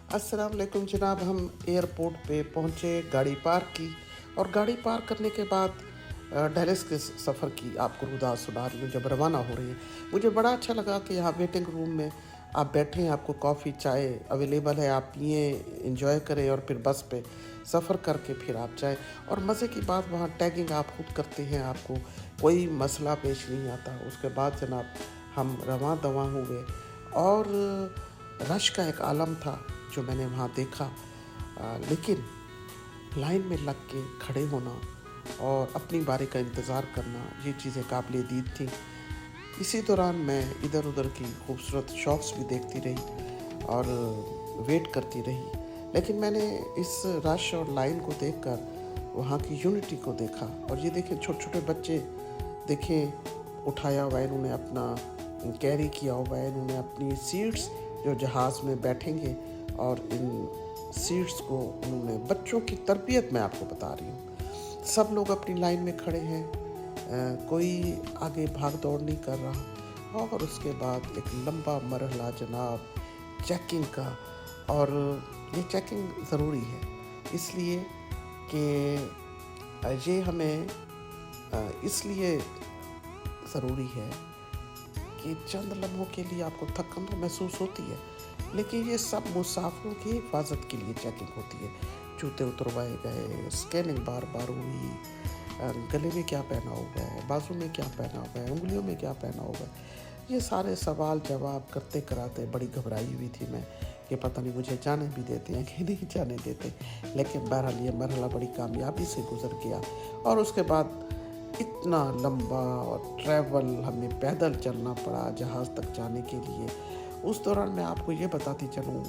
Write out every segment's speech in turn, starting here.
अस्सलाम वालेकुम जनाब। हम एयरपोर्ट पे पहुँचे, गाड़ी पार्क की और गाड़ी पार्क करने के बाद डैलस के सफ़र की आपको रुदा सुना रही हूँ। जब रवाना हो रही है, मुझे बड़ा अच्छा लगा कि यहाँ वेटिंग रूम में आप बैठे हैं, आपको कॉफ़ी चाय अवेलेबल है, आप पिए, इंजॉय करें और फिर बस पे सफ़र करके फिर आप जाएं। और मज़े की बात, वहाँ टैगिंग आप खुद करते हैं, आपको कोई मसला पेश नहीं आता। उसके बाद जनाब हम रवां दवा हुए और रश का एक आलम था जो मैंने वहाँ देखा। लेकिन लाइन में लग के खड़े होना और अपनी बारी का इंतज़ार करना, ये चीज़ें काबिल दीद थी। इसी दौरान मैं इधर उधर की खूबसूरत शॉप्स भी देखती रही और वेट करती रही। लेकिन मैंने इस रश और लाइन को देखकर वहाँ की यूनिटी को देखा। और ये देखें, छोटे छोटे बच्चे देखें, उठाया हुआ है इन्होंने, अपना कैरी किया हुआ है इन्होंने अपनी सीट्स, जो जहाज़ में बैठेंगे, और इन सीट्स को उन्होंने, बच्चों की तरबियत मैं आपको बता रही हूँ। सब लोग अपनी लाइन में खड़े हैं, कोई आगे भाग दौड़ नहीं कर रहा। और उसके बाद एक लंबा मरहला जनाब चेकिंग का। और ये चेकिंग ज़रूरी है इसलिए कि ये हमें इसलिए ज़रूरी है कि चंद लम्हों के लिए आपको थकन तो महसूस होती है, लेकिन ये सब मुसाफिरों की हिफाजत के लिए चेकिंग होती है। जूते उतरवाए गए, स्कैनिंग बार बार हुई, गले में क्या पहना हुआ है, बाजू में क्या पहना हुआ है, उंगलियों में क्या पहना हुआ है, ये सारे सवाल जवाब करते कराते बड़ी घबराई हुई थी मैं कि पता नहीं मुझे जाने भी देते हैं कि नहीं जाने देते। लेकिन बहरहाल ये मरहला बड़ी कामयाबी से गुजर गया। और उसके बाद इतना लंबा ट्रैवल हमें पैदल चलना पड़ा जहाज़ तक जाने के लिए। उस दौरान मैं आपको ये बताती चलूँ,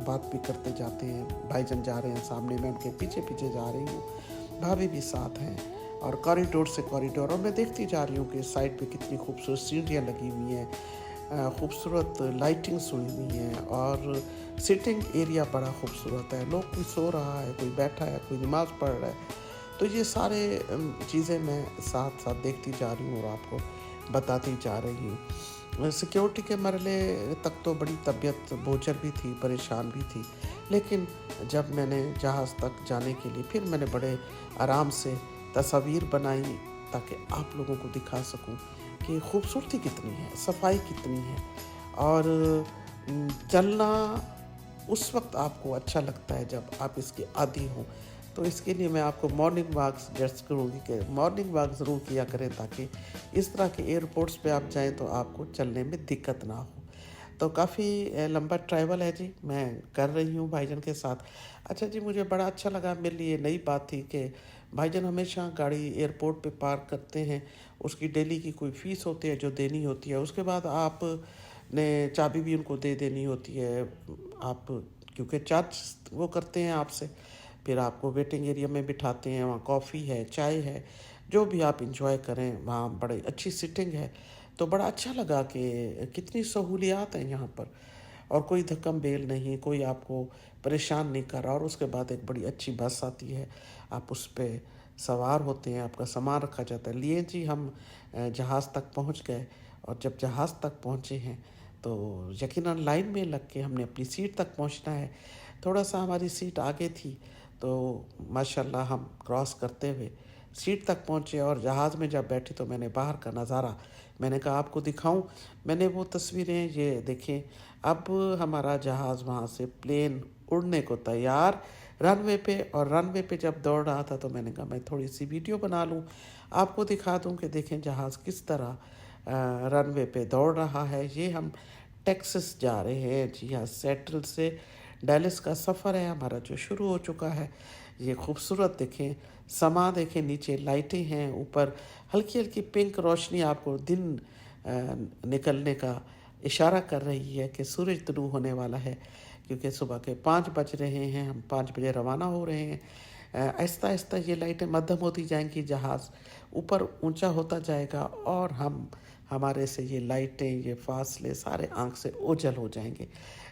बात भी करते जाते हैं, भाईजान जा रहे हैं सामने, मैं उनके पीछे पीछे जा रही हूँ, भाभी भी साथ हैं, और कॉरिडोर से कॉरिडोर, और मैं देखती जा रही हूँ कि साइड पे कितनी खूबसूरत सीढ़ियाँ लगी हुई हैं, खूबसूरत लाइटिंग्स हुई हुई हैं, और सिटिंग एरिया बड़ा खूबसूरत है। लोग, कोई सो रहा है, कोई बैठा है, कोई नमाज़ पढ़ रहा है। तो ये सारे चीज़ें मैं साथ साथ देखती जा रही हूँ और आपको बताती जा रही हूँ। सिक्योरिटी के मरले तक तो बड़ी तबीयत बोझल भी थी, परेशान भी थी। लेकिन जब मैंने जहाज़ तक जाने के लिए, फिर मैंने बड़े आराम से तस्वीर बनाई ताकि आप लोगों को दिखा सकूं कि खूबसूरती कितनी है, सफाई कितनी है। और चलना उस वक्त आपको अच्छा लगता है जब आप इसके आदी हों। तो इसके लिए मैं आपको मॉर्निंग वॉक सजेस्ट करूँगी कि मॉर्निंग वॉक ज़रूर किया करें, ताकि इस तरह के एयरपोर्ट्स पे आप जाएं तो आपको चलने में दिक्कत ना हो। तो काफ़ी लंबा ट्रैवल है जी, मैं कर रही हूँ भाईजान के साथ। अच्छा जी, मुझे बड़ा अच्छा लगा, मेरे लिए नई बात थी कि भाईजान हमेशा गाड़ी एयरपोर्ट पे पार्क करते हैं, उसकी डेली की कोई फ़ीस होती है जो देनी होती है, उसके बाद आप ने चाबी भी उनको दे देनी होती है आप, क्योंकि चार्ज वो करते हैं आपसे। फिर आपको वेटिंग एरिया में बिठाते हैं, वहाँ कॉफ़ी है, चाय है, जो भी आप इंजॉय करें, वहाँ बड़ी अच्छी सिटिंग है। तो बड़ा अच्छा लगा कि कितनी सहूलियात हैं यहाँ पर, और कोई धक्कम बेल नहीं, कोई आपको परेशान नहीं कर रहा। और उसके बाद एक बड़ी अच्छी बस आती है, आप उस पर सवार होते हैं, आपका सामान रखा जाता है। लिए जी, हम जहाज़ तक पहुँच गए, और जब जहाज़ तक पहुँचे हैं तो यकीनन लाइन में लग के हमने अपनी सीट तक पहुँचना है। थोड़ा सा हमारी सीट आगे थी, तो माशाल्लाह हम क्रॉस करते हुए सीट तक पहुँचे। और जहाज़ में जब बैठे तो मैंने बाहर का नज़ारा, मैंने कहा आपको दिखाऊं। मैंने वो तस्वीरें, ये देखें, अब हमारा जहाज़ वहाँ से प्लेन उड़ने को तैयार रनवे पे। और रनवे पे जब दौड़ रहा था तो मैंने कहा मैं थोड़ी सी वीडियो बना लूँ, आपको दिखा दूँ कि देखें जहाज़ किस तरह रनवे पे दौड़ रहा है। ये हम टेक्सास जा रहे हैं जी हाँ, सेटल से डैलस का सफ़र है हमारा जो शुरू हो चुका है। ये खूबसूरत देखें, समा देखें, नीचे लाइटें हैं, ऊपर हल्की हल्की पिंक रोशनी आपको दिन निकलने का इशारा कर रही है कि सूरज तुलू होने वाला है, क्योंकि सुबह के 5 बज रहे हैं, हम 5 बजे रवाना हो रहे हैं। आहिस्ता आहिस्ता ये लाइटें मध्यम होती जाएंगी, जहाज़ ऊपर ऊंचा होता जाएगा, और हमारे से ये लाइटें, ये फासले सारे आंख से ओझल हो जाएंगे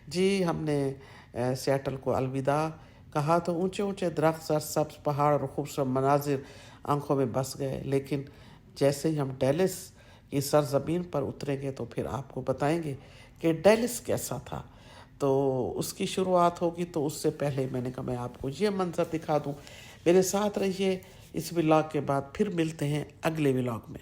जी। हमने सियाटल को अलविदा कहा तो ऊंचे ऊंचे दरख्त, सरसब्ज पहाड़ और खूबसूरत मनाजिर आंखों में बस गए। लेकिन जैसे ही हम डैलिस की सरजमीन पर उतरेंगे तो फिर आपको बताएंगे कि डैलिस कैसा था। تو اس کی شروعات ہوگی، تو اس سے پہلے میں نے کہا میں آپ کو یہ منظر دکھا دوں۔ میرے ساتھ رہیے، اس ولاگ کے بعد پھر ملتے ہیں اگلے ولاگ میں۔